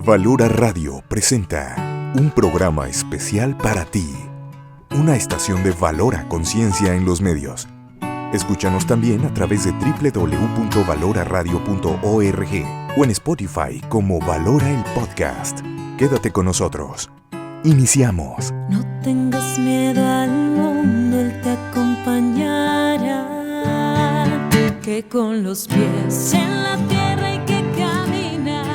Valora Radio presenta un programa especial para ti, una estación de Valora Conciencia en los medios. Escúchanos también a través de www.valoraradio.org o en Spotify como Valora el Podcast. Quédate con nosotros. Iniciamos. No tengas miedo al mundo, Él te acompañará. Que con los pies en la tierra hay que caminar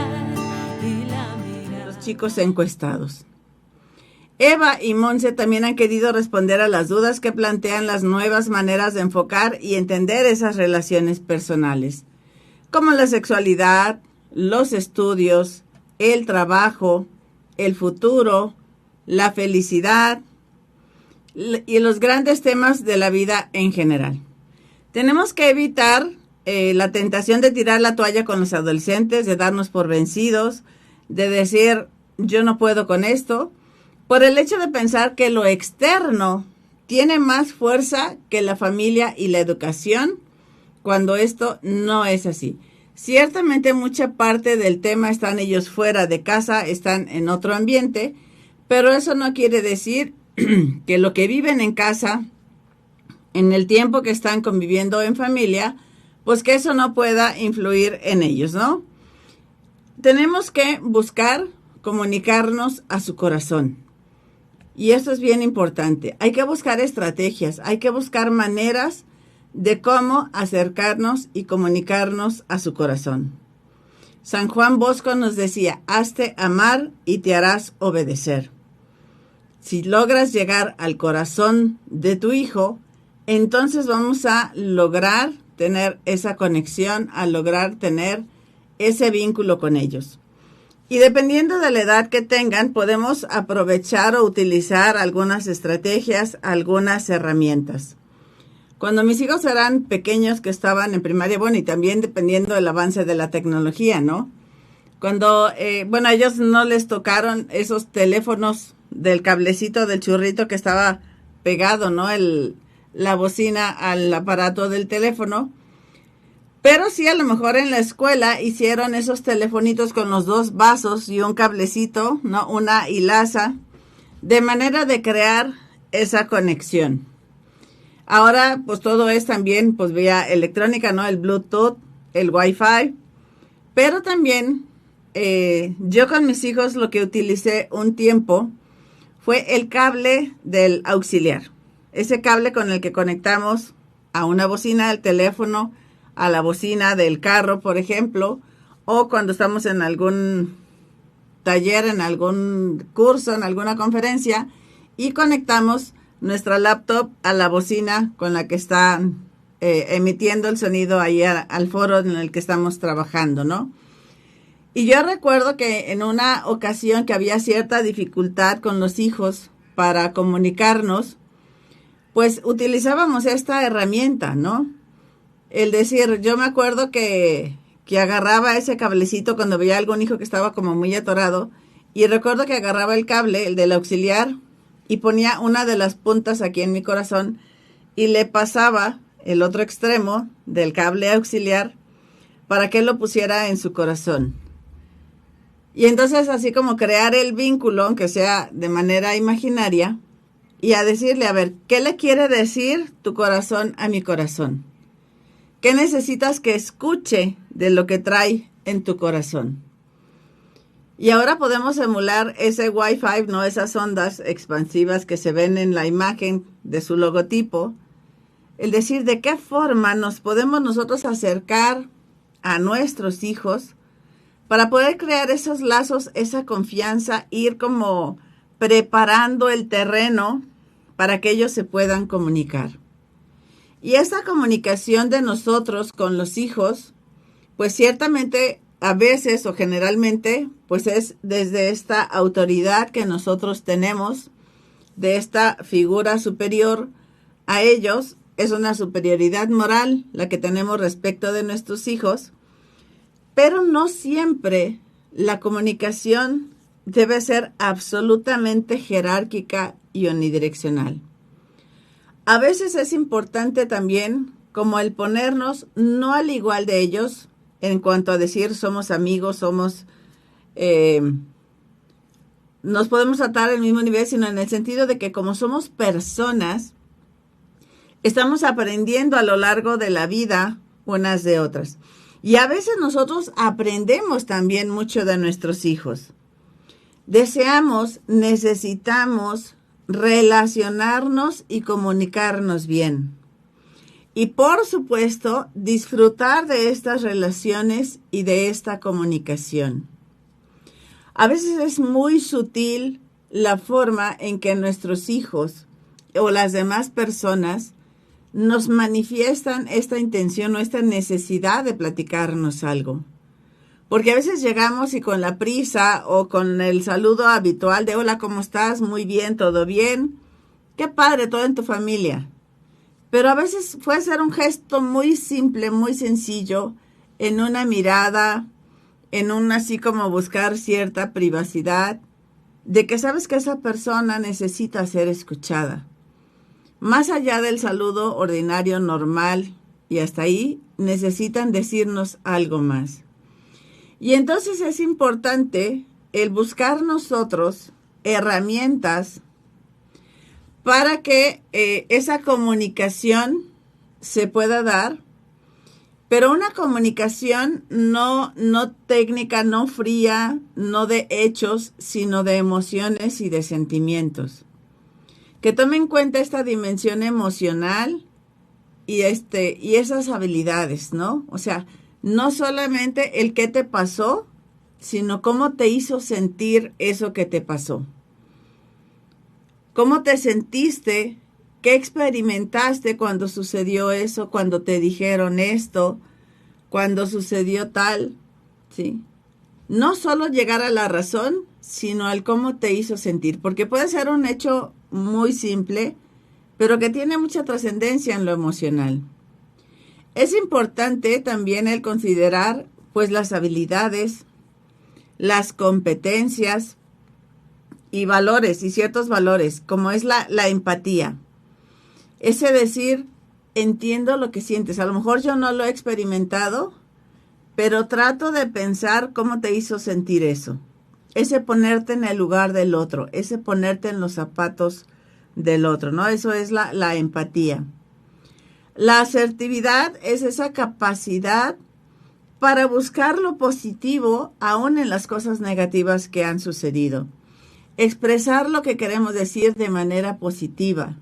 y la mirada. Los chicos encuestados. Eva y Monse también han querido responder a las dudas que plantean las nuevas maneras de enfocar y entender esas relaciones personales, como la sexualidad, los estudios, el trabajo, el futuro, la felicidad y los grandes temas de la vida en general. Tenemos que evitar la tentación de tirar la toalla con los adolescentes, de darnos por vencidos, de decir yo no puedo con esto, por el hecho de pensar que lo externo tiene más fuerza que la familia y la educación, cuando esto no es así. Ciertamente mucha parte del tema están ellos fuera de casa, están en otro ambiente, pero eso no quiere decir que lo que viven en casa, en el tiempo que están conviviendo en familia, pues que eso no pueda influir en ellos, ¿no? Tenemos que buscar comunicarnos a su corazón. Y eso es bien importante. Hay que buscar estrategias, hay que buscar maneras de cómo acercarnos y comunicarnos a su corazón. San Juan Bosco nos decía, hazte amar y te harás obedecer. Si logras llegar al corazón de tu hijo, entonces vamos a lograr tener esa conexión, a lograr tener ese vínculo con ellos. Y dependiendo de la edad que tengan, podemos aprovechar o utilizar algunas estrategias, algunas herramientas. Cuando mis hijos eran pequeños, que estaban en primaria, bueno, y también dependiendo del avance de la tecnología, ¿no? Cuando, a ellos no les tocaron esos teléfonos del cablecito del churrito que estaba pegado, ¿no? La bocina al aparato del teléfono. Pero sí, a lo mejor en la escuela hicieron esos telefonitos con los dos vasos y un cablecito, ¿no? Una hilaza, de manera de crear esa conexión. Ahora, pues todo es también, pues vía electrónica, ¿no? El Bluetooth, el Wi-Fi. Pero también, yo con mis hijos lo que utilicé un tiempo fue el cable del auxiliar. Ese cable con el que conectamos a una bocina del teléfono, a la bocina del carro, por ejemplo, o cuando estamos en algún taller, en algún curso, en alguna conferencia, y conectamos nuestra laptop a la bocina con la que está emitiendo el sonido ahí al foro en el que estamos trabajando, ¿no? Y yo recuerdo que en una ocasión que había cierta dificultad con los hijos para comunicarnos, pues utilizábamos esta herramienta, ¿no? El decir, yo me acuerdo que agarraba ese cablecito cuando veía a algún hijo que estaba como muy atorado, y recuerdo que agarraba el cable, el del auxiliar, y ponía una de las puntas aquí en mi corazón, y le pasaba el otro extremo del cable auxiliar para que lo pusiera en su corazón. Y entonces así como crear el vínculo, aunque sea de manera imaginaria, y a decirle, a ver, ¿qué le quiere decir tu corazón a mi corazón? ¿Qué necesitas que escuche de lo que trae en tu corazón? Y ahora podemos emular ese Wi-Fi, ¿no? Esas ondas expansivas que se ven en la imagen de su logotipo. El decir, ¿de qué forma nos podemos nosotros acercar a nuestros hijos para poder crear esos lazos, esa confianza, ir como preparando el terreno para que ellos se puedan comunicar? Y esta comunicación de nosotros con los hijos, pues ciertamente a veces o generalmente, pues es desde esta autoridad que nosotros tenemos, de esta figura superior a ellos. Es una superioridad moral la que tenemos respecto de nuestros hijos, pero no siempre la comunicación debe ser absolutamente jerárquica y unidireccional. A veces es importante también como el ponernos no al igual de ellos en cuanto a decir somos amigos, somos nos podemos tratar al mismo nivel, sino en el sentido de que como somos personas, estamos aprendiendo a lo largo de la vida unas de otras. Y a veces nosotros aprendemos también mucho de nuestros hijos. Deseamos, necesitamos relacionarnos y comunicarnos bien. Y por supuesto, disfrutar de estas relaciones y de esta comunicación. A veces es muy sutil la forma en que nuestros hijos o las demás personas nos manifiestan esta intención o esta necesidad de platicarnos algo. Porque a veces llegamos y con la prisa o con el saludo habitual de hola, ¿cómo estás? Muy bien, ¿todo bien? Qué padre, todo en tu familia. Pero a veces puede ser un gesto muy simple, muy sencillo, en una mirada, en un así como buscar cierta privacidad, de que sabes que esa persona necesita ser escuchada. Más allá del saludo ordinario, normal, y hasta ahí, necesitan decirnos algo más. Y entonces es importante el buscar nosotros herramientas para que esa comunicación se pueda dar, pero una comunicación no técnica, no fría, no de hechos, sino de emociones y de sentimientos. Que tome en cuenta esta dimensión emocional y esas habilidades, ¿no? O sea, no solamente el qué te pasó, sino cómo te hizo sentir eso que te pasó. ¿Cómo te sentiste? ¿Qué experimentaste cuando sucedió eso? Cuando te dijeron esto, cuando sucedió tal, ¿sí? No solo llegar a la razón, sino al cómo te hizo sentir. Porque puede ser un hecho muy simple, pero que tiene mucha trascendencia en lo emocional. Es importante también el considerar, pues, las habilidades, las competencias y valores, y ciertos valores, como es la empatía. Ese decir, entiendo lo que sientes. A lo mejor yo no lo he experimentado, pero trato de pensar cómo te hizo sentir eso. Ese ponerte en el lugar del otro, ese ponerte en los zapatos del otro, ¿no? Eso es la empatía. La asertividad es esa capacidad para buscar lo positivo aún en las cosas negativas que han sucedido. Expresar lo que queremos decir de manera positiva,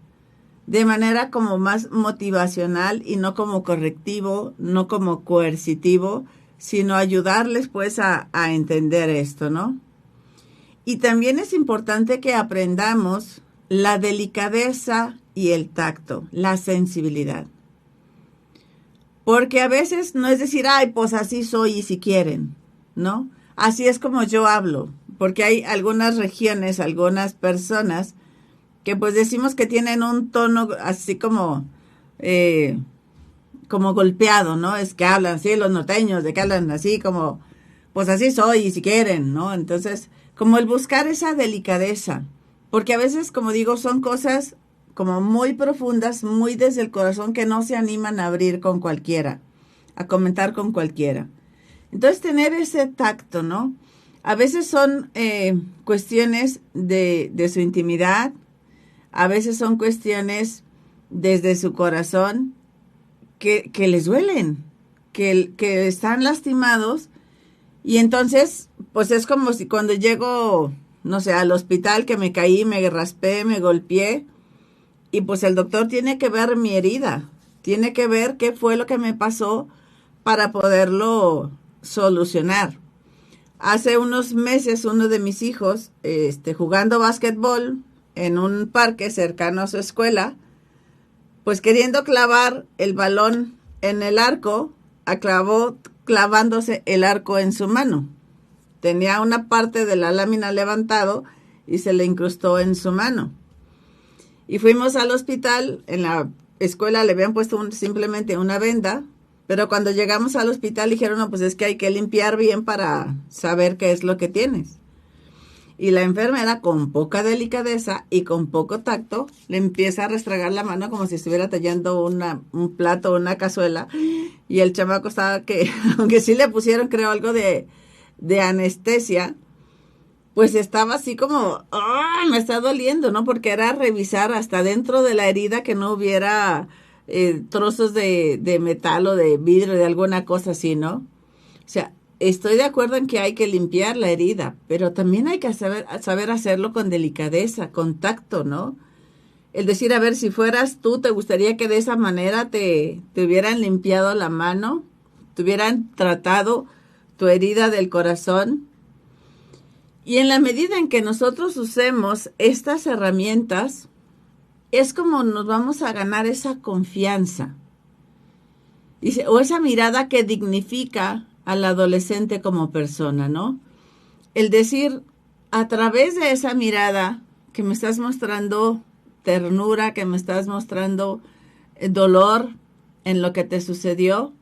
de manera como más motivacional y no como correctivo, no como coercitivo, sino ayudarles pues a entender esto, ¿no? Y también es importante que aprendamos la delicadeza y el tacto, la sensibilidad. Porque a veces no es decir, ay, pues así soy y si quieren, ¿no? Así es como yo hablo, porque hay algunas regiones, algunas personas que pues decimos que tienen un tono así como golpeado, ¿no? Es que hablan así los norteños, de que hablan así como, pues así soy y si quieren, ¿no? Entonces, como el buscar esa delicadeza, porque a veces, como digo, son cosas como muy profundas, muy desde el corazón, que no se animan a abrir con cualquiera, a comentar con cualquiera. Entonces, tener ese tacto, ¿no? A veces son cuestiones de su intimidad, a veces son cuestiones desde su corazón que les duelen, que están lastimados, y entonces, pues es como si cuando llego, no sé, al hospital que me caí, me raspé, me golpeé, y pues el doctor tiene que ver mi herida, tiene que ver qué fue lo que me pasó para poderlo solucionar. Hace unos meses uno de mis hijos, jugando básquetbol en un parque cercano a su escuela, pues queriendo clavar el balón en el arco, acabó clavándose el arco en su mano. Tenía una parte de la lámina levantado y se le incrustó en su mano. Y fuimos al hospital, en la escuela le habían puesto simplemente una venda, pero cuando llegamos al hospital dijeron, no, pues es que hay que limpiar bien para saber qué es lo que tienes. Y la enfermera, con poca delicadeza y con poco tacto, le empieza a restregar la mano como si estuviera tallando un plato o una cazuela. Y el chamaco estaba que, aunque sí le pusieron, creo, algo de anestesia, pues estaba así como, ¡ah! Me está doliendo, ¿no? Porque era revisar hasta dentro de la herida que no hubiera trozos de metal o de vidrio, de alguna cosa así, ¿no? O sea, estoy de acuerdo en que hay que limpiar la herida, pero también hay que saber hacerlo con delicadeza, con tacto, ¿no? El decir, a ver, si fueras tú, ¿te gustaría que de esa manera te hubieran limpiado la mano? ¿Te hubieran tratado tu herida del corazón? Y en la medida en que nosotros usemos estas herramientas, es como nos vamos a ganar esa confianza. Dice, o esa mirada que dignifica al adolescente como persona, ¿no? El decir, a través de esa mirada que me estás mostrando ternura, que me estás mostrando dolor en lo que te sucedió,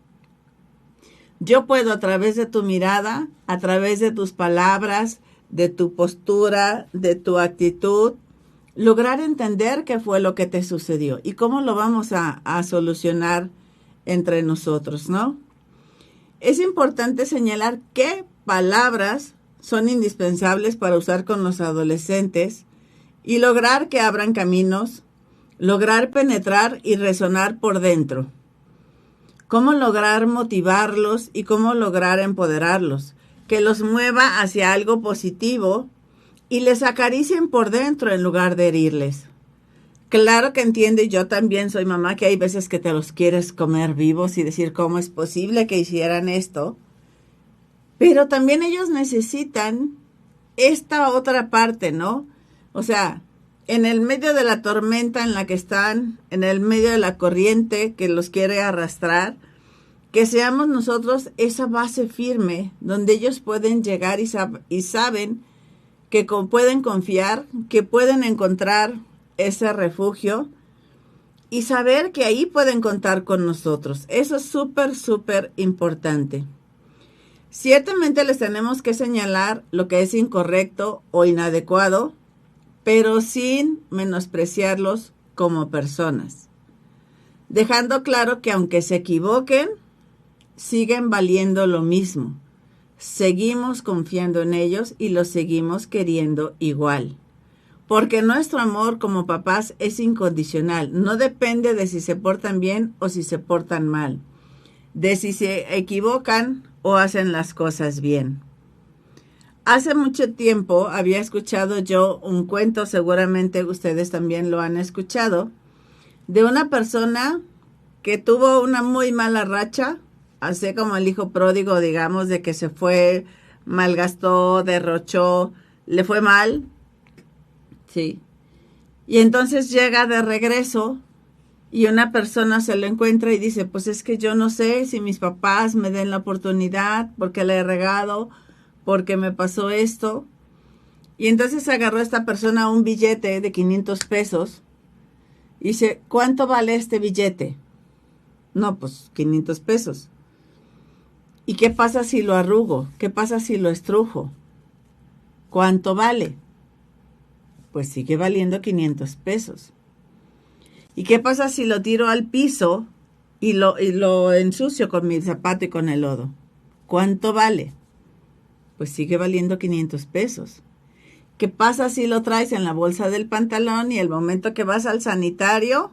yo puedo a través de tu mirada, a través de tus palabras, de tu postura, de tu actitud, lograr entender qué fue lo que te sucedió y cómo lo vamos a solucionar entre nosotros, ¿no? Es importante señalar qué palabras son indispensables para usar con los adolescentes y lograr que abran caminos, lograr penetrar y resonar por dentro. Cómo lograr motivarlos y cómo lograr empoderarlos, que los mueva hacia algo positivo y les acaricien por dentro en lugar de herirles. Claro que entiendo, y yo también soy mamá, que hay veces que te los quieres comer vivos y decir cómo es posible que hicieran esto, pero también ellos necesitan esta otra parte, ¿no? O sea, en el medio de la tormenta en la que están, en el medio de la corriente que los quiere arrastrar, que seamos nosotros esa base firme donde ellos pueden llegar y saben que pueden confiar, que pueden encontrar ese refugio y saber que ahí pueden contar con nosotros. Eso es súper, súper importante. Ciertamente les tenemos que señalar lo que es incorrecto o inadecuado, pero sin menospreciarlos como personas, dejando claro que aunque se equivoquen, siguen valiendo lo mismo. Seguimos confiando en ellos y los seguimos queriendo igual. Porque nuestro amor como papás es incondicional. No depende de si se portan bien o si se portan mal. De si se equivocan o hacen las cosas bien. Hace mucho tiempo había escuchado yo un cuento, seguramente ustedes también lo han escuchado, de una persona que tuvo una muy mala racha, así como el hijo pródigo, digamos, de que se fue, malgastó, derrochó, le fue mal, sí. Y entonces llega de regreso y una persona se lo encuentra y dice, pues es que yo no sé si mis papás me den la oportunidad porque le he regado, porque me pasó esto. Y entonces agarró esta persona un billete de 500 pesos y dice, ¿cuánto vale este billete? No, pues 500 pesos. ¿Y qué pasa si lo arrugo? ¿Qué pasa si lo estrujo? ¿Cuánto vale? Pues sigue valiendo 500 pesos. ¿Y qué pasa si lo tiro al piso y lo ensucio con mi zapato y con el lodo? ¿Cuánto vale? Pues sigue valiendo 500 pesos. ¿Qué pasa si lo traes en la bolsa del pantalón y el momento que vas al sanitario,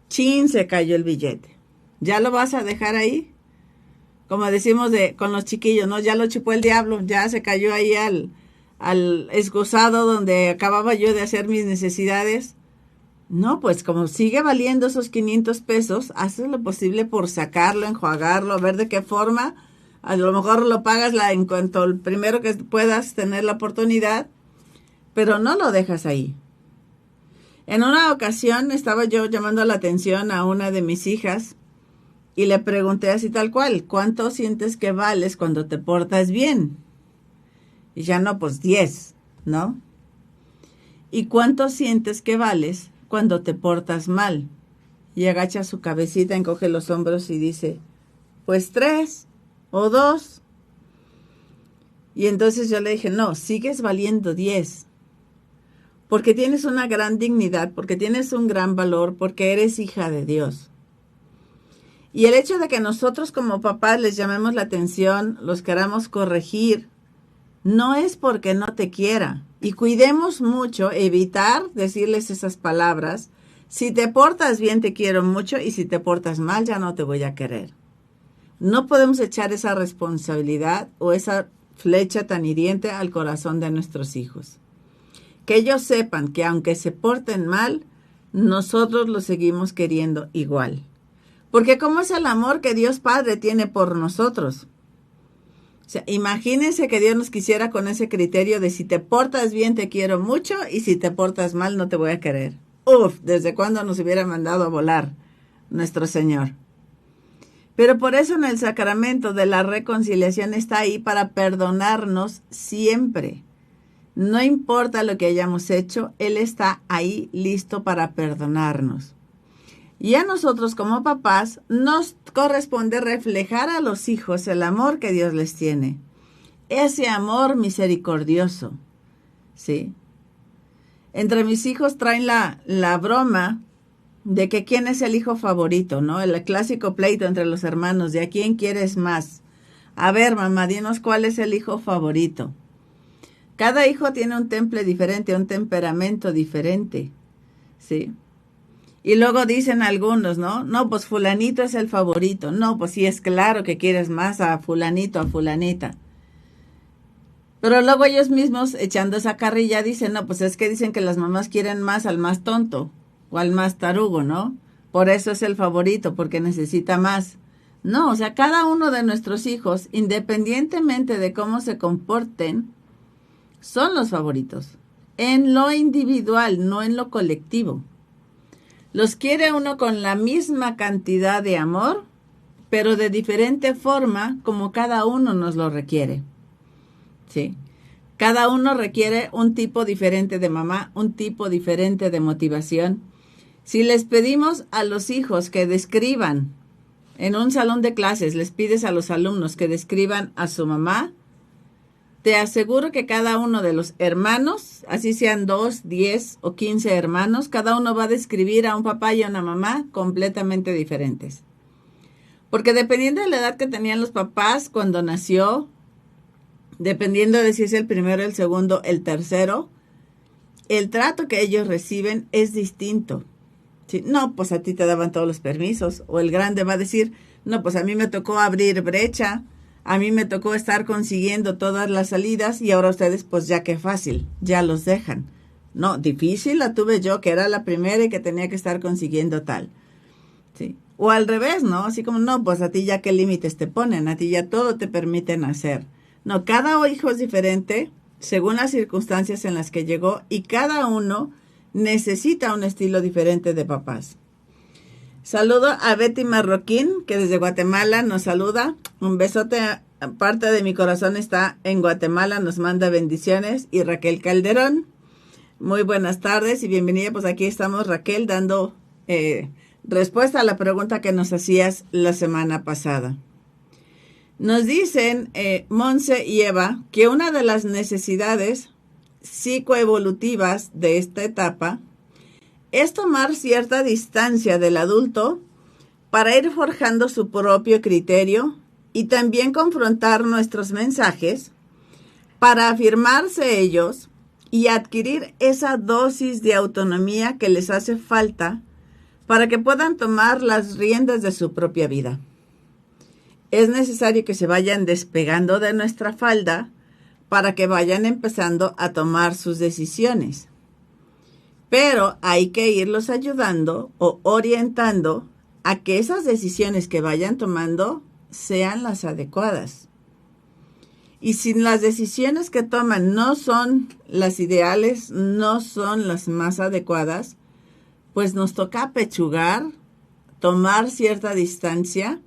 ¡chin!, se cayó el billete? ¿Ya lo vas a dejar ahí? Como decimos con los chiquillos, ¿no? Ya lo chupó el diablo, ya se cayó ahí al excusado donde acababa yo de hacer mis necesidades. No, pues como sigue valiendo esos 500 pesos, haces lo posible por sacarlo, enjuagarlo, ver de qué forma. A lo mejor lo pagas en cuanto el primero que puedas tener la oportunidad, pero no lo dejas ahí. En una ocasión estaba yo llamando la atención a una de mis hijas y le pregunté así tal cual, ¿cuánto sientes que vales cuando te portas bien? Y ya no, pues 10, ¿no? ¿Y cuánto sientes que vales cuando te portas mal? Y agacha su cabecita, encoge los hombros y dice, pues 3 o 2. Y entonces yo le dije, no, sigues valiendo 10. Porque tienes una gran dignidad, porque tienes un gran valor, porque eres hija de Dios. Y el hecho de que nosotros como papás les llamemos la atención, los queramos corregir, No es porque no te quiera. Y cuidemos mucho evitar decirles esas palabras. Si te portas bien, te quiero mucho, y si te portas mal, ya no te voy a querer. No podemos echar esa responsabilidad o esa flecha tan hiriente al corazón de nuestros hijos. Que ellos sepan que aunque se porten mal, nosotros los seguimos queriendo igual. Porque ¿cómo es el amor que Dios Padre tiene por nosotros? O sea, imagínense que Dios nos quisiera con ese criterio de si te portas bien te quiero mucho y si te portas mal no te voy a querer. Uf, ¿desde cuándo nos hubiera mandado a volar nuestro Señor? Pero por eso en el sacramento de la reconciliación está ahí para perdonarnos siempre. No importa lo que hayamos hecho, Él está ahí listo para perdonarnos. Y a nosotros como papás nos corresponde reflejar a los hijos el amor que Dios les tiene. Ese amor misericordioso, ¿sí? Entre mis hijos traen la broma de que quién es el hijo favorito, ¿no? El clásico pleito entre los hermanos de a quién quieres más. A ver, mamá, dinos cuál es el hijo favorito. Cada hijo tiene un temple diferente, un temperamento diferente, ¿sí? Y luego dicen algunos, ¿no? No, pues fulanito es el favorito. No, pues sí, es claro que quieres más a fulanito, a fulanita. Pero luego ellos mismos, echando esa carrilla, dicen, no, pues es que dicen que las mamás quieren más al más tonto o al más tarugo, ¿no? Por eso es el favorito, porque necesita más. No, o sea, cada uno de nuestros hijos, independientemente de cómo se comporten, son los favoritos. En lo individual, no en lo colectivo. Los quiere uno con la misma cantidad de amor, pero de diferente forma como cada uno nos lo requiere. ¿Sí? Cada uno requiere un tipo diferente de mamá, un tipo diferente de motivación. Si les pedimos a los hijos que describan, en un salón de clases, les pides a los alumnos que describan a su mamá, te aseguro que cada uno de los hermanos, así sean 2, 10 o 15 hermanos, cada uno va a describir a un papá y a una mamá completamente diferentes. Porque dependiendo de la edad que tenían los papás cuando nació, dependiendo de si es el primero, el segundo, el tercero, el trato que ellos reciben es distinto. ¿Sí? No, pues a ti te daban todos los permisos. O el grande va a decir, no, pues a mí me tocó abrir brecha. A mí me tocó estar consiguiendo todas las salidas y ahora ustedes, pues ya qué fácil, ya los dejan. No, difícil la tuve yo, que era la primera y que tenía que estar consiguiendo tal. ¿Sí? O al revés, ¿no? Así como, no, pues a ti ya qué límites te ponen, a ti ya todo te permiten hacer. No, cada hijo es diferente según las circunstancias en las que llegó y cada uno necesita un estilo diferente de papás. Saludo a Betty Marroquín, que desde Guatemala nos saluda. Un besote, parte de mi corazón está en Guatemala, nos manda bendiciones. Y Raquel Calderón, muy buenas tardes y bienvenida. Pues aquí estamos, Raquel, dando respuesta a la pregunta que nos hacías la semana pasada. Nos dicen Monse y Eva que una de las necesidades psicoevolutivas de esta etapa es tomar cierta distancia del adulto para ir forjando su propio criterio y también confrontar nuestros mensajes para afirmarse ellos y adquirir esa dosis de autonomía que les hace falta para que puedan tomar las riendas de su propia vida. Es necesario que se vayan despegando de nuestra falda para que vayan empezando a tomar sus decisiones. Pero hay que irlos ayudando o orientando a que esas decisiones que vayan tomando sean las adecuadas. Y si las decisiones que toman no son las ideales, no son las más adecuadas, pues nos toca apechugar, tomar cierta distancia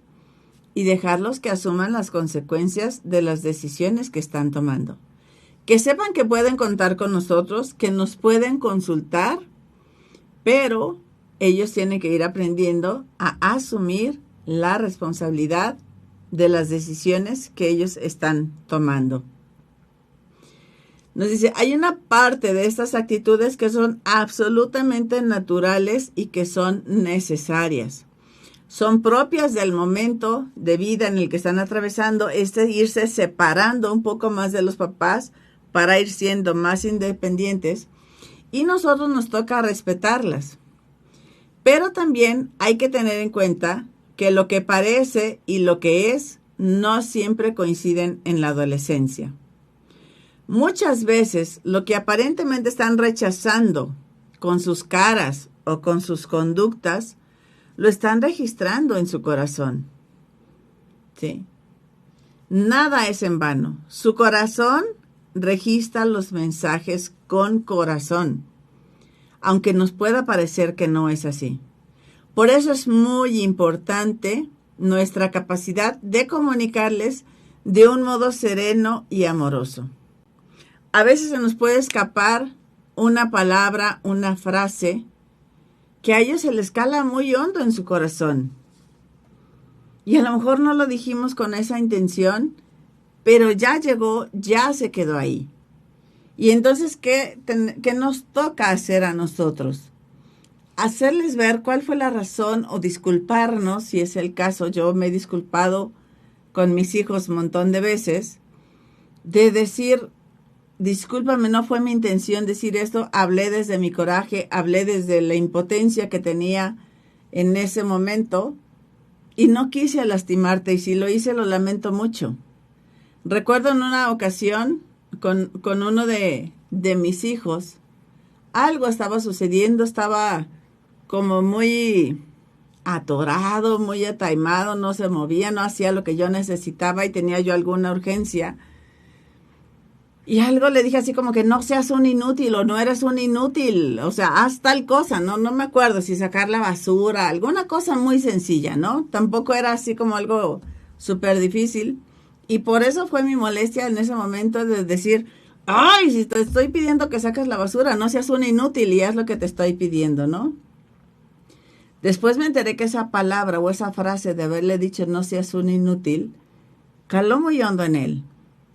y dejarlos que asuman las consecuencias de las decisiones que están tomando. Que sepan que pueden contar con nosotros, que nos pueden consultar, pero ellos tienen que ir aprendiendo a asumir la responsabilidad de las decisiones que ellos están tomando. Nos dice, hay una parte de estas actitudes que son absolutamente naturales y que son necesarias. son propias del momento de vida en el que están atravesando, irse separando un poco más de los papás para ir siendo más independientes, y nosotros nos toca respetarlas. Pero también hay que tener en cuenta que lo que parece y lo que es no siempre coinciden en la adolescencia. Muchas veces lo que aparentemente están rechazando con sus caras o con sus conductas, lo están registrando en su corazón. ¿Sí? Nada es en vano. Su corazón registra los mensajes con corazón, aunque nos pueda parecer que no es así. Por eso es muy importante nuestra capacidad de comunicarles de un modo sereno y amoroso. A veces se nos puede escapar una palabra, una frase, que a ellos se les cala muy hondo en su corazón. Y a lo mejor no lo dijimos con esa intención, pero ya llegó, ya se quedó ahí. Y entonces, ¿qué nos toca hacer a nosotros? Hacerles ver cuál fue la razón o disculparnos, si es el caso. Yo me he disculpado con mis hijos un montón de veces, de decir, discúlpame, no fue mi intención decir esto, hablé desde mi coraje, hablé desde la impotencia que tenía en ese momento y no quise lastimarte, y si lo hice lo lamento mucho. Recuerdo en una ocasión con uno de mis hijos, algo estaba sucediendo, estaba como muy atorado, muy ataimado, no se movía, no hacía lo que yo necesitaba y tenía yo alguna urgencia. Y algo le dije así como que no seas un inútil o no eres un inútil, o sea, haz tal cosa, no me acuerdo si sacar la basura, alguna cosa muy sencilla, ¿no? Tampoco era así como algo súper difícil. Y por eso fue mi molestia en ese momento de decir, ay, si te estoy pidiendo que saques la basura, no seas un inútil y haz lo que te estoy pidiendo, ¿no? Después me enteré que esa palabra o esa frase de haberle dicho no seas un inútil, caló muy hondo en él.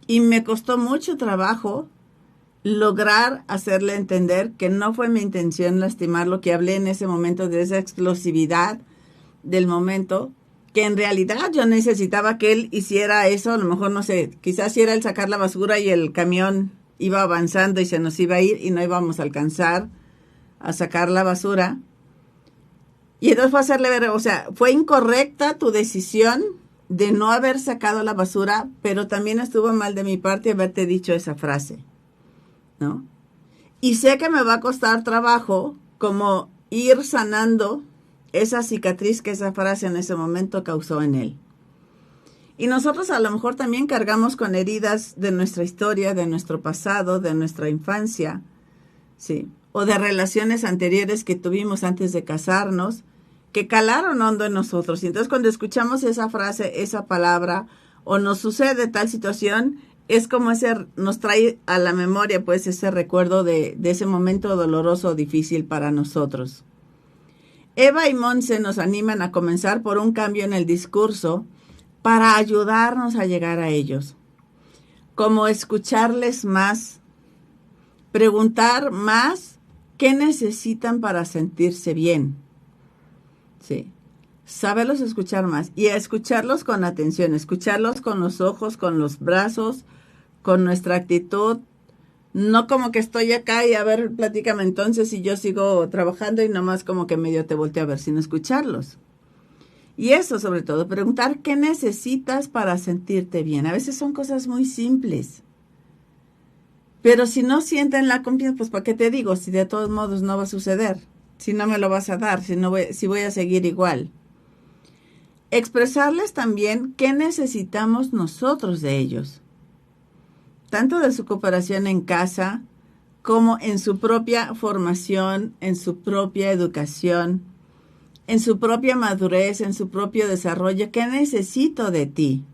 Y me costó mucho trabajo lograr hacerle entender que no fue mi intención lastimarlo, que hablé en ese momento de esa explosividad del momento, que en realidad yo necesitaba que él hiciera eso, a lo mejor, no sé, quizás si era el sacar la basura y el camión iba avanzando y se nos iba a ir y no íbamos a alcanzar a sacar la basura. Y entonces fue hacerle ver, o sea, fue incorrecta tu decisión de no haber sacado la basura, pero también estuvo mal de mi parte haberte dicho esa frase, ¿no? Y sé que me va a costar trabajo como ir sanando esa cicatriz que esa frase en ese momento causó en él. Y nosotros a lo mejor también cargamos con heridas de nuestra historia, de nuestro pasado, de nuestra infancia, ¿sí? O de relaciones anteriores que tuvimos antes de casarnos, que calaron hondo en nosotros. Y entonces cuando escuchamos esa frase, esa palabra, o nos sucede tal situación, es como nos trae a la memoria pues ese recuerdo de ese momento doloroso o difícil para nosotros. Eva y Monse nos animan a comenzar por un cambio en el discurso para ayudarnos a llegar a ellos. Como escucharles más, preguntar más qué necesitan para sentirse bien. Sí, saberlos escuchar más y a escucharlos con atención, escucharlos con los ojos, con los brazos, con nuestra actitud, no como que estoy acá y a ver, platícame entonces y yo sigo trabajando y nomás como que medio te volteo a ver, sino escucharlos. Y eso sobre todo, preguntar qué necesitas para sentirte bien. A veces son cosas muy simples, pero si no sienten la confianza, pues ¿para qué te digo? Si de todos modos no va a suceder. Si no me lo vas a dar, si voy a seguir igual. Expresarles también qué necesitamos nosotros de ellos, tanto de su cooperación en casa como en su propia formación, en su propia educación, en su propia madurez, en su propio desarrollo. ¿Qué necesito de ti?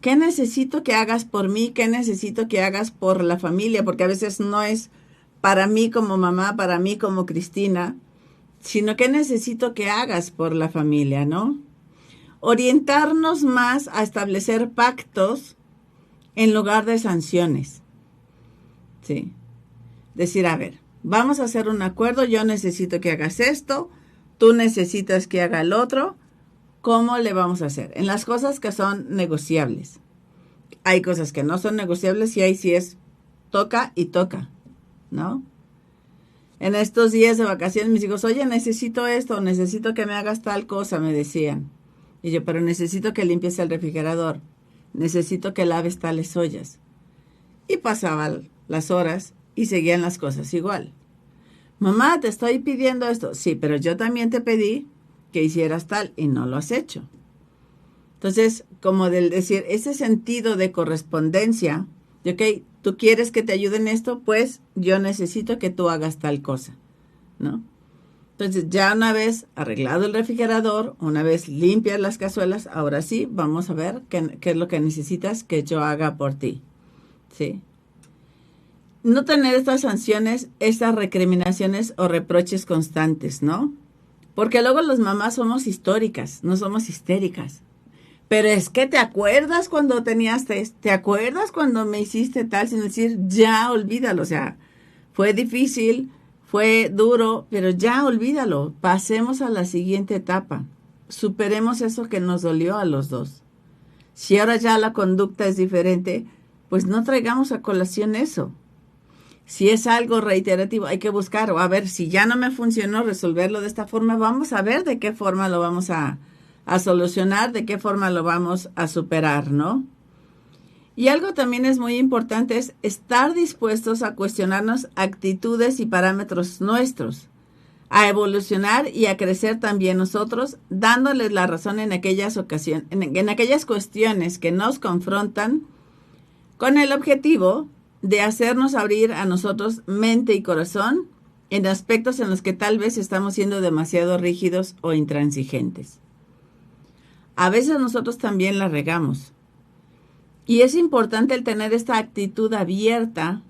¿Qué necesito que hagas por mí? ¿Qué necesito que hagas por la familia? Porque a veces no es para mí como mamá, para mí como Cristina, sino que necesito que hagas por la familia, ¿no? Orientarnos más a establecer pactos en lugar de sanciones, ¿sí? Decir, a ver, vamos a hacer un acuerdo, yo necesito que hagas esto, tú necesitas que haga el otro, ¿cómo le vamos a hacer? En las cosas que son negociables. Hay cosas que no son negociables y ahí sí es toca y toca, ¿no? En estos días de vacaciones mis hijos, oye, necesito esto, necesito que me hagas tal cosa, me decían. Y yo, pero necesito que limpies el refrigerador, necesito que laves tales ollas. Y pasaban las horas y seguían las cosas igual. Mamá, te estoy pidiendo esto. Sí, pero yo también te pedí que hicieras tal y no lo has hecho. Entonces, como del decir, ese sentido de correspondencia, de, ok, tú quieres que te ayude en esto, pues yo necesito que tú hagas tal cosa, ¿no? Entonces, ya una vez arreglado el refrigerador, una vez limpias las cazuelas, ahora sí, vamos a ver qué es lo que necesitas que yo haga por ti, ¿sí? No tener estas sanciones, estas recriminaciones o reproches constantes, ¿no? Porque luego las mamás somos históricas, no somos histéricas. Pero es que te acuerdas cuando tenías te acuerdas cuando me hiciste tal, sin decir, ya olvídalo. O sea, fue difícil, fue duro, pero ya olvídalo. Pasemos a la siguiente etapa. Superemos eso que nos dolió a los dos. Si ahora ya la conducta es diferente, pues no traigamos a colación eso. Si es algo reiterativo, hay que buscar, o a ver, si ya no me funcionó resolverlo de esta forma, vamos a ver de qué forma lo vamos a solucionar, de qué forma lo vamos a superar, ¿no? Y algo también es muy importante es estar dispuestos a cuestionarnos actitudes y parámetros nuestros, a evolucionar y a crecer también nosotros, dándoles la razón en aquellas ocasiones, en aquellas cuestiones que nos confrontan, con el objetivo de hacernos abrir a nosotros mente y corazón en aspectos en los que tal vez estamos siendo demasiado rígidos o intransigentes. A veces nosotros también la regamos. Y es importante el tener esta actitud abierta,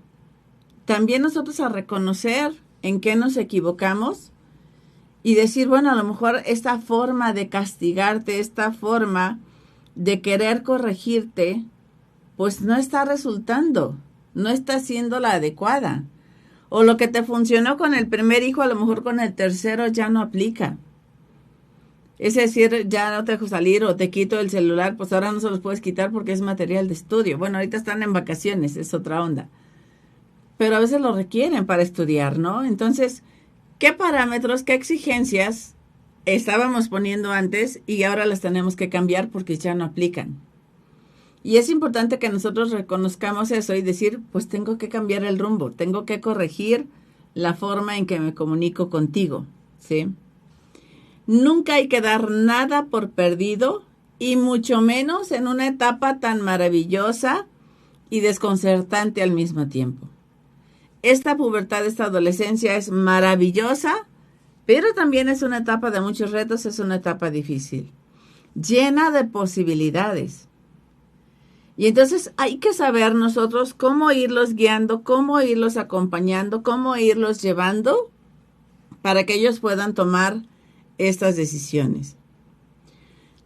también nosotros a reconocer en qué nos equivocamos y decir, bueno, a lo mejor esta forma de castigarte, esta forma de querer corregirte, pues no está resultando, no está siendo la adecuada. O lo que te funcionó con el primer hijo, a lo mejor con el tercero ya no aplica. Es decir, ya no te dejo salir o te quito el celular, pues ahora no se los puedes quitar porque es material de estudio. Bueno, ahorita están en vacaciones, es otra onda. Pero a veces lo requieren para estudiar, ¿no? Entonces, ¿qué parámetros, qué exigencias estábamos poniendo antes y ahora las tenemos que cambiar porque ya no aplican? Y es importante que nosotros reconozcamos eso y decir, pues tengo que cambiar el rumbo, tengo que corregir la forma en que me comunico contigo, ¿sí? Nunca hay que dar nada por perdido y mucho menos en una etapa tan maravillosa y desconcertante al mismo tiempo. Esta pubertad, esta adolescencia es maravillosa, pero también es una etapa de muchos retos, es una etapa difícil, llena de posibilidades. Y entonces hay que saber nosotros cómo irlos guiando, cómo irlos acompañando, cómo irlos llevando para que ellos puedan tomar estas decisiones.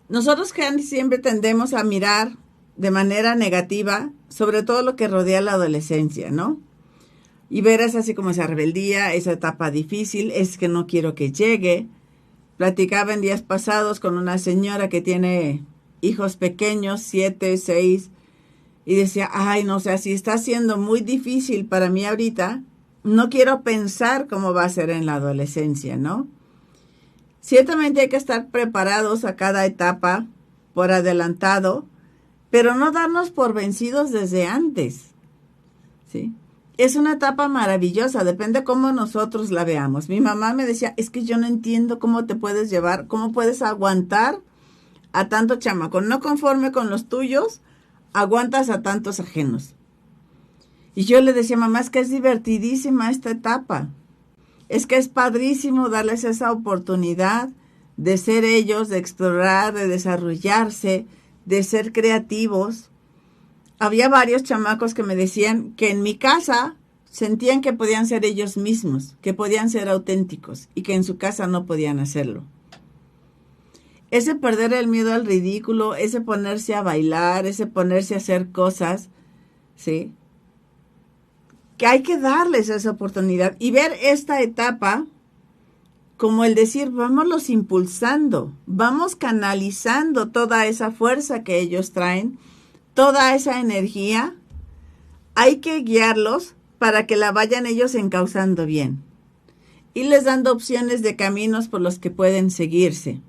Nosotros casi siempre tendemos a mirar de manera negativa sobre todo lo que rodea la adolescencia, ¿no? Y ver es así como esa rebeldía, esa etapa difícil, es que no quiero que llegue. Platicaba en días pasados con una señora que tiene hijos pequeños, 7, 6, y decía, ay, no sé, si está siendo muy difícil para mí ahorita, no quiero pensar cómo va a ser en la adolescencia, ¿no? Ciertamente hay que estar preparados a cada etapa por adelantado, pero no darnos por vencidos desde antes, ¿sí? Es una etapa maravillosa, depende cómo nosotros la veamos. Mi mamá me decía, es que yo no entiendo cómo te puedes llevar, cómo puedes aguantar a tanto chamaco. No conforme con los tuyos, aguantas a tantos ajenos. Y yo le decía, mamá, es que es divertidísima esta etapa. Es que es padrísimo darles esa oportunidad de ser ellos, de explorar, de desarrollarse, de ser creativos. Había varios chamacos que me decían que en mi casa sentían que podían ser ellos mismos, que podían ser auténticos y que en su casa no podían hacerlo. Ese perder el miedo al ridículo, ese ponerse a bailar, ese ponerse a hacer cosas, ¿sí? Que hay que darles esa oportunidad y ver esta etapa como el decir, vámonos impulsando, vamos canalizando toda esa fuerza que ellos traen, toda esa energía. Hay que guiarlos para que la vayan ellos encauzando bien y les dando opciones de caminos por los que pueden seguirse.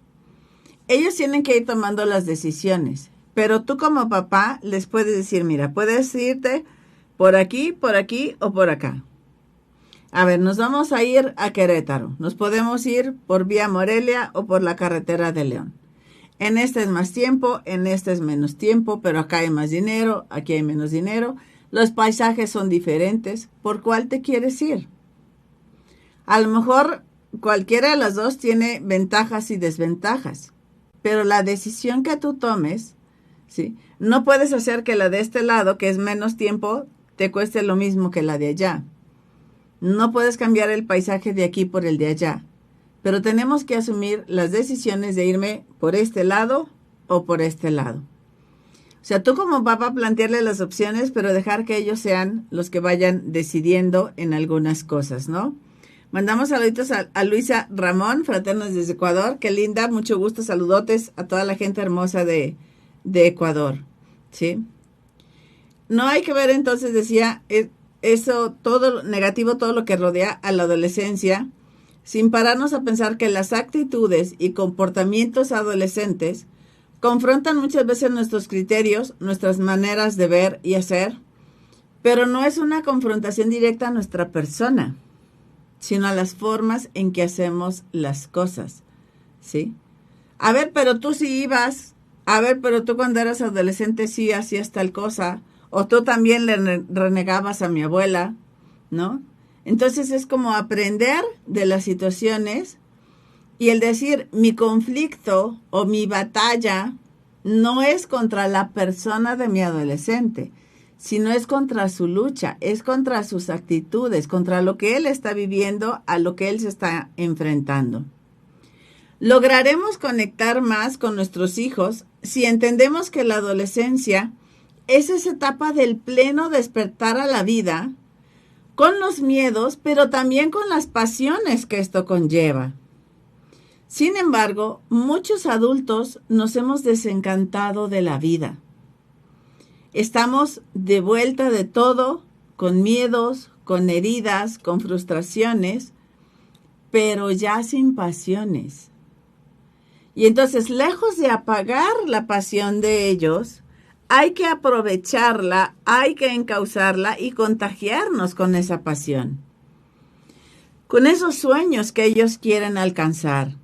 Ellos tienen que ir tomando las decisiones, pero tú como papá les puedes decir, mira, puedes irte por aquí o por acá. A ver, nos vamos a ir a Querétaro. Nos podemos ir por vía Morelia o por la carretera de León. En este es más tiempo, en este es menos tiempo, pero acá hay más dinero, aquí hay menos dinero. Los paisajes son diferentes. ¿Por cuál te quieres ir? A lo mejor cualquiera de las dos tiene ventajas y desventajas, pero la decisión que tú tomes, ¿sí? No puedes hacer que la de este lado, que es menos tiempo, te cueste lo mismo que la de allá. No puedes cambiar el paisaje de aquí por el de allá, pero tenemos que asumir las decisiones de irme por este lado o por este lado. O sea, tú como papá plantearle las opciones, pero dejar que ellos sean los que vayan decidiendo en algunas cosas, ¿no? Mandamos saluditos a Luisa Ramón, fraternos desde Ecuador. Qué linda, mucho gusto, saludotes a toda la gente hermosa de Ecuador, ¿sí? No hay que ver entonces, decía, eso, todo negativo, todo lo que rodea a la adolescencia, sin pararnos a pensar que las actitudes y comportamientos adolescentes confrontan muchas veces nuestros criterios, nuestras maneras de ver y hacer, pero no es una confrontación directa a nuestra persona, sino a las formas en que hacemos las cosas, ¿sí? A ver, pero tú sí ibas, a ver, pero tú cuando eras adolescente sí hacías tal cosa, o tú también le renegabas a mi abuela, ¿no? Entonces es como aprender de las situaciones y el decir, mi conflicto o mi batalla no es contra la persona de mi adolescente, sino es contra su lucha, es contra sus actitudes, contra lo que él está viviendo, a lo que él se está enfrentando. Lograremos conectar más con nuestros hijos si entendemos que la adolescencia es esa etapa del pleno despertar a la vida, con los miedos, pero también con las pasiones que esto conlleva. Sin embargo, muchos adultos nos hemos desencantado de la vida. Estamos de vuelta de todo, con miedos, con heridas, con frustraciones, pero ya sin pasiones. Y entonces, lejos de apagar la pasión de ellos, hay que aprovecharla, hay que encauzarla y contagiarnos con esa pasión, con esos sueños que ellos quieren alcanzar.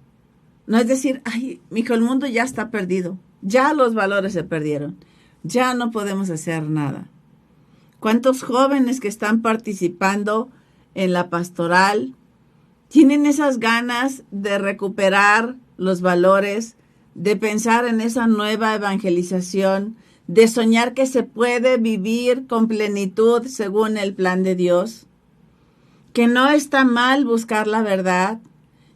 No es decir, ay, mijo, el mundo ya está perdido, ya los valores se perdieron, ya no podemos hacer nada. ¿Cuántos jóvenes que están participando en la pastoral tienen esas ganas de recuperar los valores, de pensar en esa nueva evangelización, de soñar que se puede vivir con plenitud según el plan de Dios? Que no está mal buscar la verdad,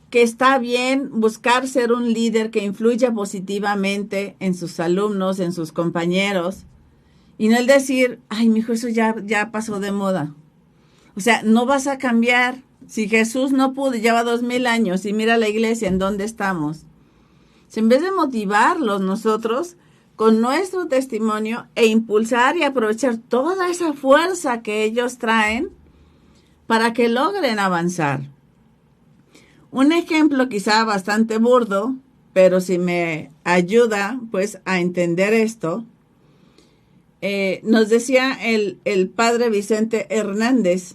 que está bien buscar ser un líder que influya positivamente en sus alumnos, en sus compañeros, y no el decir, ay, mijo, eso ya pasó de moda. O sea, no vas a cambiar. Si Jesús no pudo, lleva 2000 años, y mira la iglesia en dónde estamos. Si en vez de motivarlos nosotros con nuestro testimonio e impulsar y aprovechar toda esa fuerza que ellos traen para que logren avanzar. Un ejemplo quizá bastante burdo, pero si me ayuda pues a entender esto, nos decía el padre Vicente Hernández,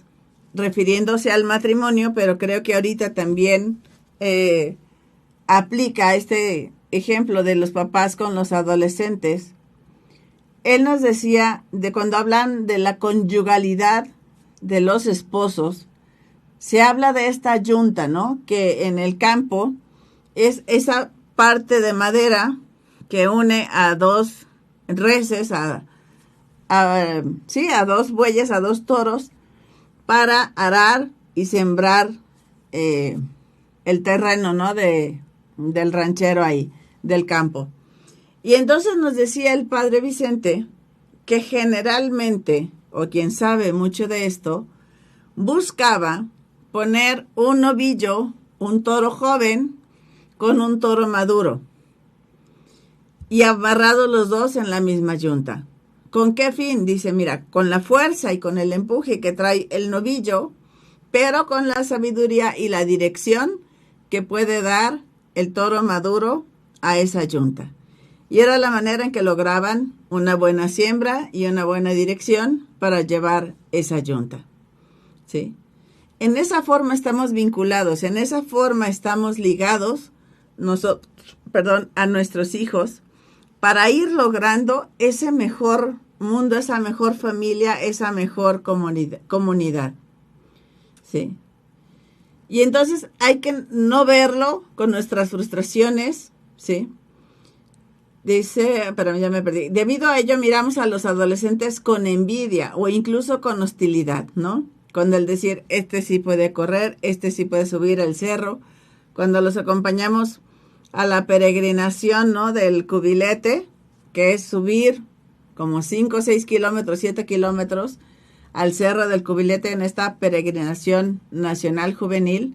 refiriéndose al matrimonio, pero creo que ahorita también aplica este ejemplo de los papás con los adolescentes. Él nos decía de cuando hablan de la conyugalidad de los esposos, se habla de esta yunta, ¿no? Que en el campo es esa parte de madera que une a dos reses, a dos bueyes, a dos toros, para arar y sembrar el terreno, ¿no? Del ranchero ahí, del campo. Y entonces nos decía el padre Vicente que generalmente, o quien sabe mucho de esto, buscaba poner un novillo, un toro joven con un toro maduro y amarrados los dos en la misma yunta. ¿Con qué fin? Dice, mira, con la fuerza y con el empuje que trae el novillo, pero con la sabiduría y la dirección que puede dar el toro maduro a esa yunta. Y era la manera en que lograban una buena siembra y una buena dirección para llevar esa yunta. ¿Sí? En esa forma estamos vinculados, en esa forma estamos ligados a nuestros hijos para ir logrando ese mejor mundo, esa mejor familia, esa mejor comunidad. ¿Sí? Y entonces hay que no verlo con nuestras frustraciones, ¿sí? Dice, pero ya me perdí. Debido a ello miramos a los adolescentes con envidia o incluso con hostilidad, ¿no? Cuando el decir, este sí puede correr, este sí puede subir el cerro. Cuando los acompañamos a la peregrinación, ¿no? Del cubilete, que es subir como 5, 6 kilómetros, 7 kilómetros al cerro del cubilete en esta peregrinación nacional juvenil,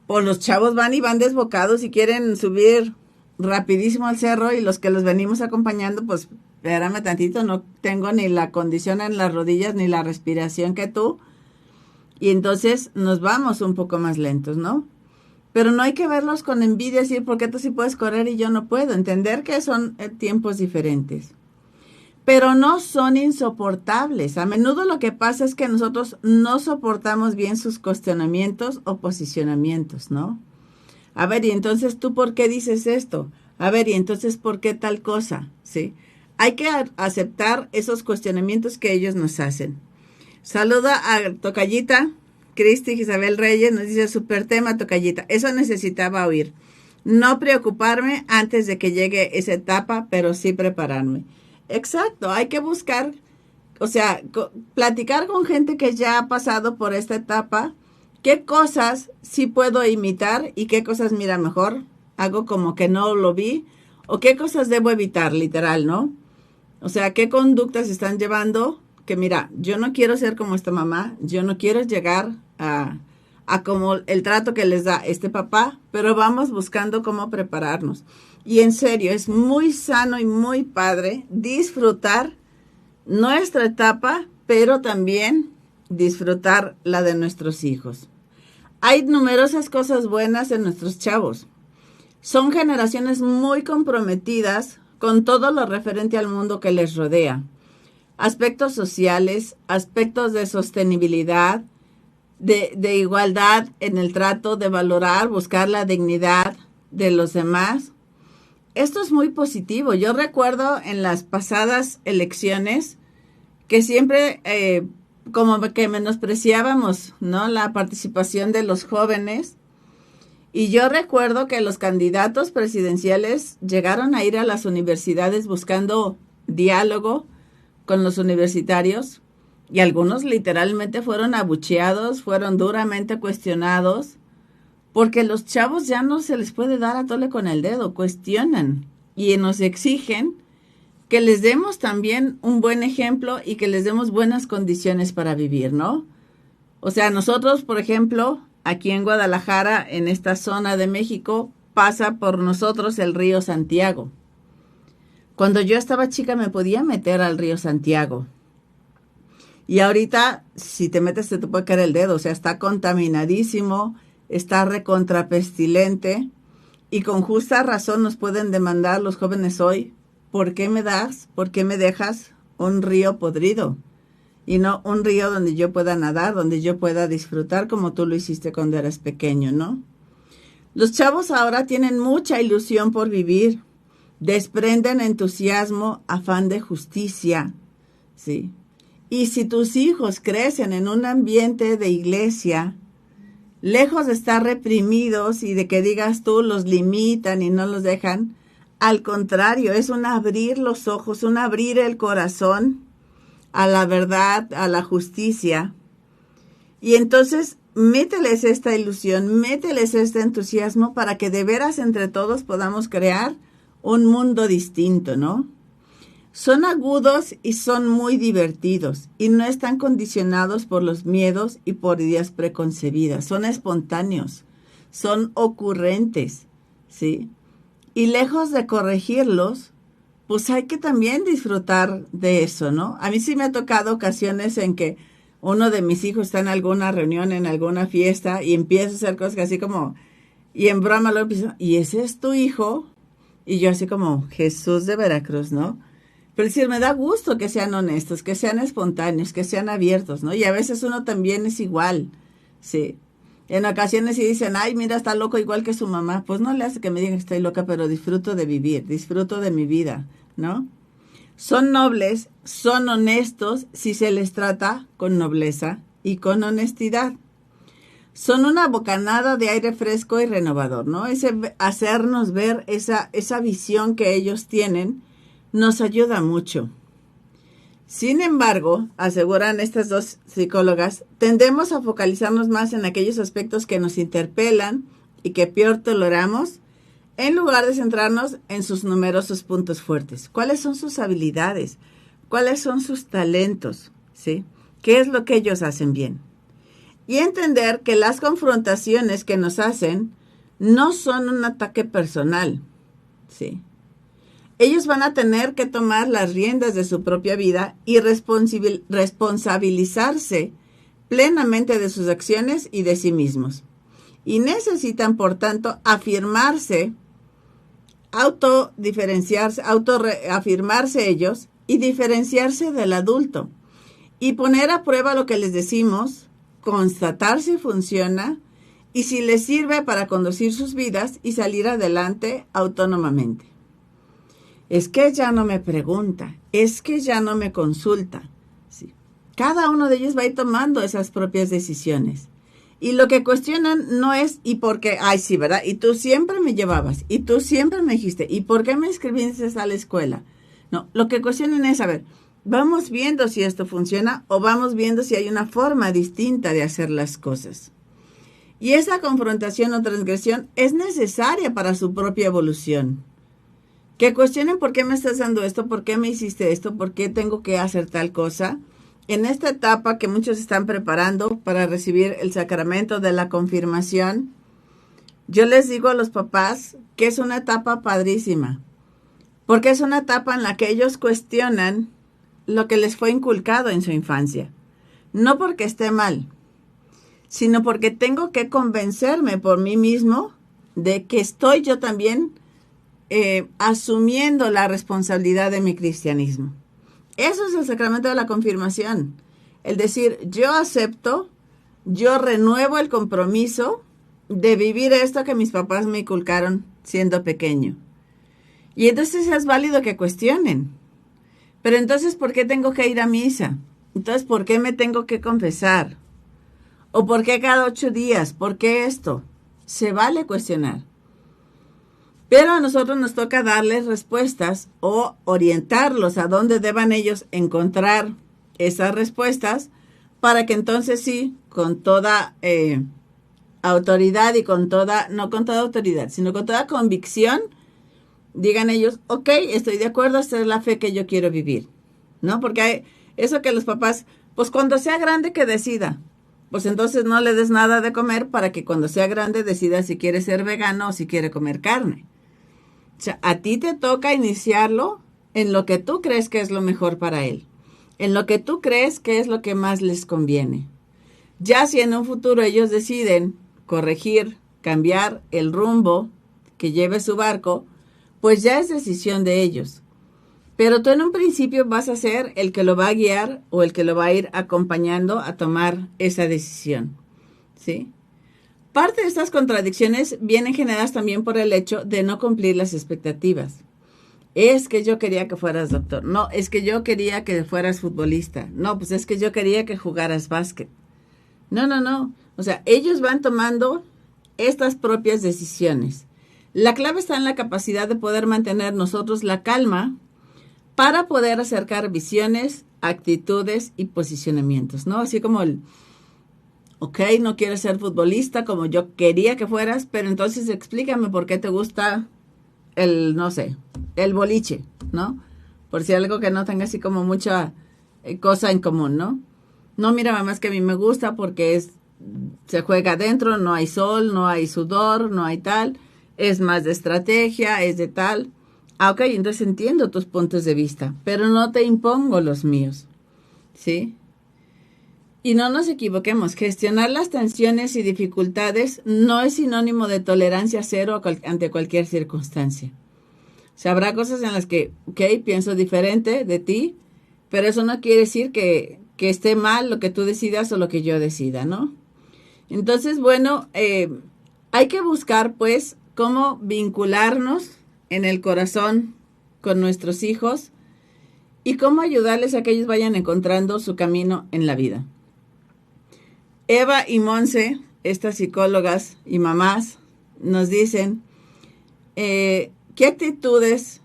pues los chavos van y van desbocados y quieren subir rapidísimo al cerro, y los que los venimos acompañando, pues espérame tantito, no tengo ni la condición en las rodillas ni la respiración que tú, y entonces nos vamos un poco más lentos, ¿no? Pero no hay que verlos con envidia, decir, ¿por qué tú sí puedes correr y yo no puedo? Entender que son tiempos diferentes. Pero no son insoportables. A menudo lo que pasa es que nosotros no soportamos bien sus cuestionamientos o posicionamientos, ¿no? A ver, y entonces, ¿tú por qué dices esto? A ver, y entonces, ¿por qué tal cosa? ¿Sí? Hay que aceptar esos cuestionamientos que ellos nos hacen. Saluda a Tocayita, Cristi Isabel Reyes, nos dice, súper tema, Tocayita. Eso necesitaba oír. No preocuparme antes de que llegue esa etapa, pero sí prepararme. Exacto, hay que buscar, o sea, platicar con gente que ya ha pasado por esta etapa. ¿Qué cosas sí puedo imitar y qué cosas, mira, mejor hago como que no lo vi? ¿O qué cosas debo evitar, literal, no? O sea, ¿qué conductas están llevando? Que mira, yo no quiero ser como esta mamá, yo no quiero llegar a como el trato que les da este papá, pero vamos buscando cómo prepararnos. Y en serio, es muy sano y muy padre disfrutar nuestra etapa, pero también disfrutar la de nuestros hijos. Hay numerosas cosas buenas en nuestros chavos. Son generaciones muy comprometidas con todo lo referente al mundo que les rodea. Aspectos sociales, aspectos de sostenibilidad, de igualdad en el trato, de valorar, buscar la dignidad de los demás. Esto es muy positivo. Yo recuerdo en las pasadas elecciones que siempre como que menospreciábamos, ¿no?, la participación de los jóvenes. Y yo recuerdo que los candidatos presidenciales llegaron a ir a las universidades buscando diálogo con los universitarios, y algunos literalmente fueron abucheados, fueron duramente cuestionados, porque los chavos ya no se les puede dar a tole con el dedo, cuestionan y nos exigen que les demos también un buen ejemplo y que les demos buenas condiciones para vivir, ¿no? O sea, nosotros, por ejemplo, aquí en Guadalajara, en esta zona de México, pasa por nosotros el río Santiago. Cuando yo estaba chica me podía meter al río Santiago. Y ahorita, si te metes, te puede caer el dedo. O sea, está contaminadísimo, está recontrapestilente. Y con justa razón nos pueden demandar los jóvenes hoy. ¿Por qué me dejas un río podrido? Y no un río donde yo pueda nadar, donde yo pueda disfrutar como tú lo hiciste cuando eras pequeño, ¿no? Los chavos ahora tienen mucha ilusión por vivir. Desprenden entusiasmo, afán de justicia, ¿sí? Y si tus hijos crecen en un ambiente de iglesia, lejos de estar reprimidos y de que digas tú los limitan y no los dejan, al contrario, es un abrir los ojos, un abrir el corazón a la verdad, a la justicia. Y entonces mételes esta ilusión, mételes este entusiasmo para que de veras entre todos podamos crear un mundo distinto, ¿no? Son agudos y son muy divertidos y no están condicionados por los miedos y por ideas preconcebidas. Son espontáneos, son ocurrentes, ¿sí? Y lejos de corregirlos, pues hay que también disfrutar de eso, ¿no? A mí sí me ha tocado ocasiones en que uno de mis hijos está en alguna reunión, en alguna fiesta, y empieza a hacer cosas así como, y en broma lo empieza, ¿y ese es tu hijo? Y yo así como, Jesús de Veracruz, ¿no? Pero decir, me da gusto que sean honestos, que sean espontáneos, que sean abiertos, ¿no? Y a veces uno también es igual, sí. En ocasiones sí dicen, ay, mira, está loco igual que su mamá. Pues no le hace que me digan que estoy loca, pero disfruto de vivir, disfruto de mi vida, ¿no? Son nobles, son honestos si se les trata con nobleza y con honestidad. Son una bocanada de aire fresco y renovador, ¿no? Ese hacernos ver esa visión que ellos tienen nos ayuda mucho. Sin embargo, aseguran estas dos psicólogas, tendemos a focalizarnos más en aquellos aspectos que nos interpelan y que peor toleramos, en lugar de centrarnos en sus numerosos puntos fuertes. ¿Cuáles son sus habilidades? ¿Cuáles son sus talentos? ¿Sí? ¿Qué es lo que ellos hacen bien? Y entender que las confrontaciones que nos hacen no son un ataque personal, ¿sí? Ellos van a tener que tomar las riendas de su propia vida y responsabilizarse plenamente de sus acciones y de sí mismos. Y necesitan, por tanto, afirmarse, afirmarse ellos y diferenciarse del adulto. Y poner a prueba lo que les decimos, constatar si funciona y si les sirve para conducir sus vidas y salir adelante autónomamente. Es que ya no me pregunta, es que ya no me consulta. Sí. Cada uno de ellos va a ir tomando esas propias decisiones. Y lo que cuestionan no es, ¿y por qué? Ay, sí, ¿verdad? Y tú siempre me llevabas, y tú siempre me dijiste, ¿y por qué me inscribiste a la escuela? No, lo que cuestionan es, a ver, vamos viendo si esto funciona o vamos viendo si hay una forma distinta de hacer las cosas. Y esa confrontación o transgresión es necesaria para su propia evolución. Que cuestionen por qué me estás dando esto, por qué me hiciste esto, por qué tengo que hacer tal cosa. En esta etapa que muchos están preparando para recibir el sacramento de la confirmación, yo les digo a los papás que es una etapa padrísima, porque es una etapa en la que ellos cuestionan lo que les fue inculcado en su infancia. No porque esté mal, sino porque tengo que convencerme por mí mismo de que estoy yo también asumiendo la responsabilidad de mi cristianismo. Eso es el sacramento de la confirmación. El decir, yo acepto, yo renuevo el compromiso de vivir esto que mis papás me inculcaron siendo pequeño. Y entonces es válido que cuestionen. Pero entonces, ¿por qué tengo que ir a misa? Entonces, ¿por qué me tengo que confesar? ¿O por qué cada 8 días? ¿Por qué esto? Se vale cuestionar. Pero a nosotros nos toca darles respuestas o orientarlos a dónde deban ellos encontrar esas respuestas para que entonces sí, con toda autoridad y no con toda autoridad, sino con toda convicción, digan ellos, ok, estoy de acuerdo, esta es la fe que yo quiero vivir, ¿no? Porque hay eso que los papás, pues cuando sea grande que decida, pues entonces no le des nada de comer para que cuando sea grande decida si quiere ser vegano o si quiere comer carne. O sea, a ti te toca iniciarlo en lo que tú crees que es lo mejor para él, en lo que tú crees que es lo que más les conviene. Ya si en un futuro ellos deciden corregir, cambiar el rumbo que lleve su barco, pues ya es decisión de ellos. Pero tú en un principio vas a ser el que lo va a guiar o el que lo va a ir acompañando a tomar esa decisión, ¿sí? Parte de estas contradicciones vienen generadas también por el hecho de no cumplir las expectativas. Es que yo quería que fueras doctor. No, es que yo quería que fueras futbolista. No, pues es que yo quería que jugaras básquet. No. O sea, ellos van tomando estas propias decisiones. La clave está en la capacidad de poder mantener nosotros la calma para poder acercar visiones, actitudes y posicionamientos, ¿no? Así como ok, no quieres ser futbolista como yo quería que fueras, pero entonces explícame por qué te gusta el boliche, ¿no? Por si algo que no tenga así como mucha cosa en común, ¿no? No, mira, mamá, es que a mí me gusta porque es se juega adentro, no hay sol, no hay sudor, no hay tal, es más de estrategia, es de tal. Ok, entonces entiendo tus puntos de vista, pero no te impongo los míos, ¿sí? Y no nos equivoquemos, gestionar las tensiones y dificultades no es sinónimo de tolerancia cero ante cualquier circunstancia. O sea, habrá cosas en las que, ok, pienso diferente de ti, pero eso no quiere decir que esté mal lo que tú decidas o lo que yo decida, ¿no? Entonces, bueno, hay que buscar, pues, cómo vincularnos en el corazón con nuestros hijos y cómo ayudarles a que ellos vayan encontrando su camino en la vida. Eva y Monse, estas psicólogas y mamás, nos dicen qué actitudes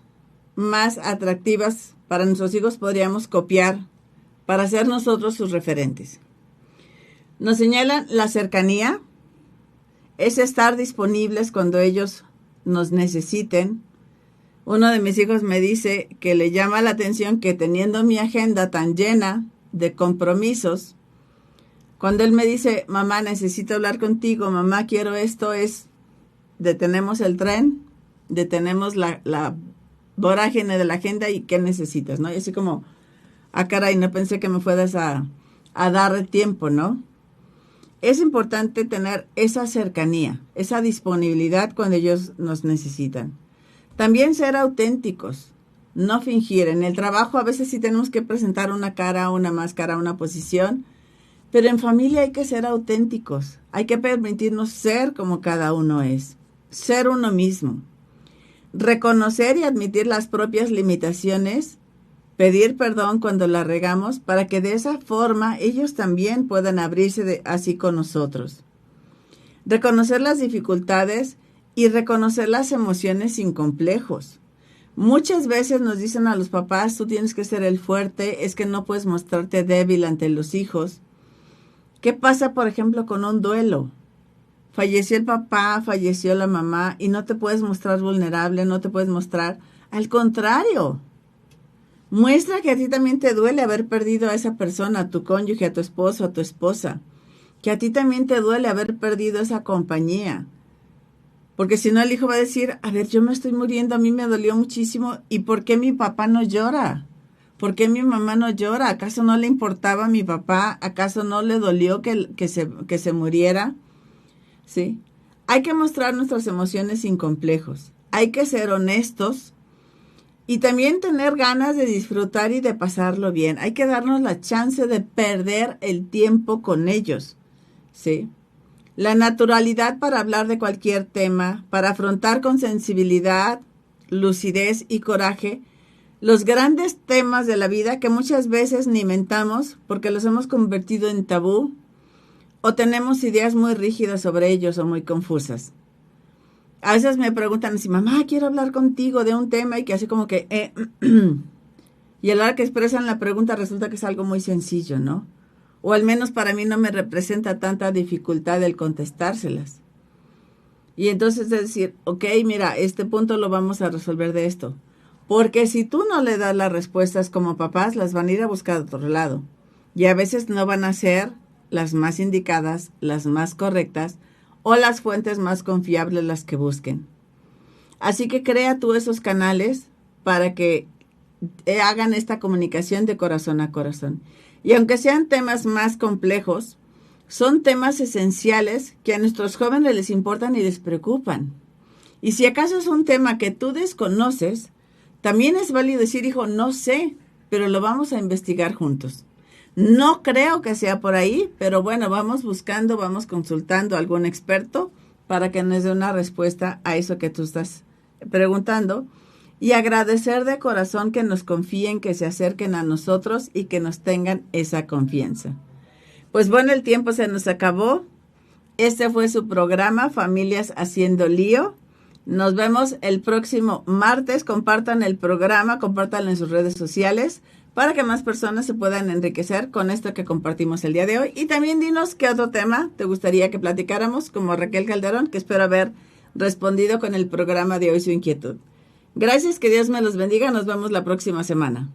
más atractivas para nuestros hijos podríamos copiar para ser nosotros sus referentes. Nos señalan la cercanía, es estar disponibles cuando ellos nos necesiten. Uno de mis hijos me dice que le llama la atención que teniendo mi agenda tan llena de compromisos, cuando él me dice, mamá, necesito hablar contigo, mamá, quiero esto, es detenemos el tren, detenemos la vorágine de la agenda y qué necesitas, ¿no? Y así como, caray, no pensé que me fueras a dar tiempo, ¿no? Es importante tener esa cercanía, esa disponibilidad cuando ellos nos necesitan. También ser auténticos, no fingir. En el trabajo a veces sí tenemos que presentar una cara, una máscara, una posición, pero en familia hay que ser auténticos. Hay que permitirnos ser como cada uno es, ser uno mismo. Reconocer y admitir las propias limitaciones, pedir perdón cuando la regamos para que de esa forma ellos también puedan abrirse así con nosotros. Reconocer las dificultades y reconocer las emociones sin complejos. Muchas veces nos dicen a los papás, tú tienes que ser el fuerte, es que no puedes mostrarte débil ante los hijos. ¿Qué pasa, por ejemplo, con un duelo? Falleció el papá, falleció la mamá y no te puedes mostrar vulnerable, no te puedes mostrar. Al contrario, muestra que a ti también te duele haber perdido a esa persona, a tu cónyuge, a tu esposo, a tu esposa. Que a ti también te duele haber perdido esa compañía. Porque si no, el hijo va a decir, a ver, yo me estoy muriendo, a mí me dolió muchísimo. ¿Y por qué mi papá no llora? ¿Por qué mi mamá no llora? ¿Acaso no le importaba a mi papá? ¿Acaso no le dolió que se muriera? ¿Sí? Hay que mostrar nuestras emociones sin complejos. Hay que ser honestos y también tener ganas de disfrutar y de pasarlo bien. Hay que darnos la chance de perder el tiempo con ellos. ¿Sí? La naturalidad para hablar de cualquier tema, para afrontar con sensibilidad, lucidez y coraje los grandes temas de la vida que muchas veces ni mentamos porque los hemos convertido en tabú o tenemos ideas muy rígidas sobre ellos o muy confusas. A veces me preguntan así, mamá, quiero hablar contigo de un tema y que así como que, y a la hora que expresan la pregunta resulta que es algo muy sencillo, ¿no? O al menos para mí no me representa tanta dificultad el contestárselas. Y entonces es decir, ok, mira, este punto lo vamos a resolver de esto. Porque si tú no le das las respuestas como papás, las van a ir a buscar a otro lado. Y a veces no van a ser las más indicadas, las más correctas o las fuentes más confiables las que busquen. Así que crea tú esos canales para que hagan esta comunicación de corazón a corazón. Y aunque sean temas más complejos, son temas esenciales que a nuestros jóvenes les importan y les preocupan. Y si acaso es un tema que tú desconoces, también es válido decir, hijo, no sé, pero lo vamos a investigar juntos. No creo que sea por ahí, pero bueno, vamos buscando, vamos consultando a algún experto para que nos dé una respuesta a eso que tú estás preguntando. Y agradecer de corazón que nos confíen, que se acerquen a nosotros y que nos tengan esa confianza. Pues bueno, el tiempo se nos acabó. Este fue su programa, Familias Haciendo Lío. Nos vemos el próximo martes. Compartan el programa, compártanlo en sus redes sociales para que más personas se puedan enriquecer con esto que compartimos el día de hoy. Y también dinos qué otro tema te gustaría que platicáramos, como Raquel Calderón, que espero haber respondido con el programa de hoy su inquietud. Gracias, que Dios me los bendiga. Nos vemos la próxima semana.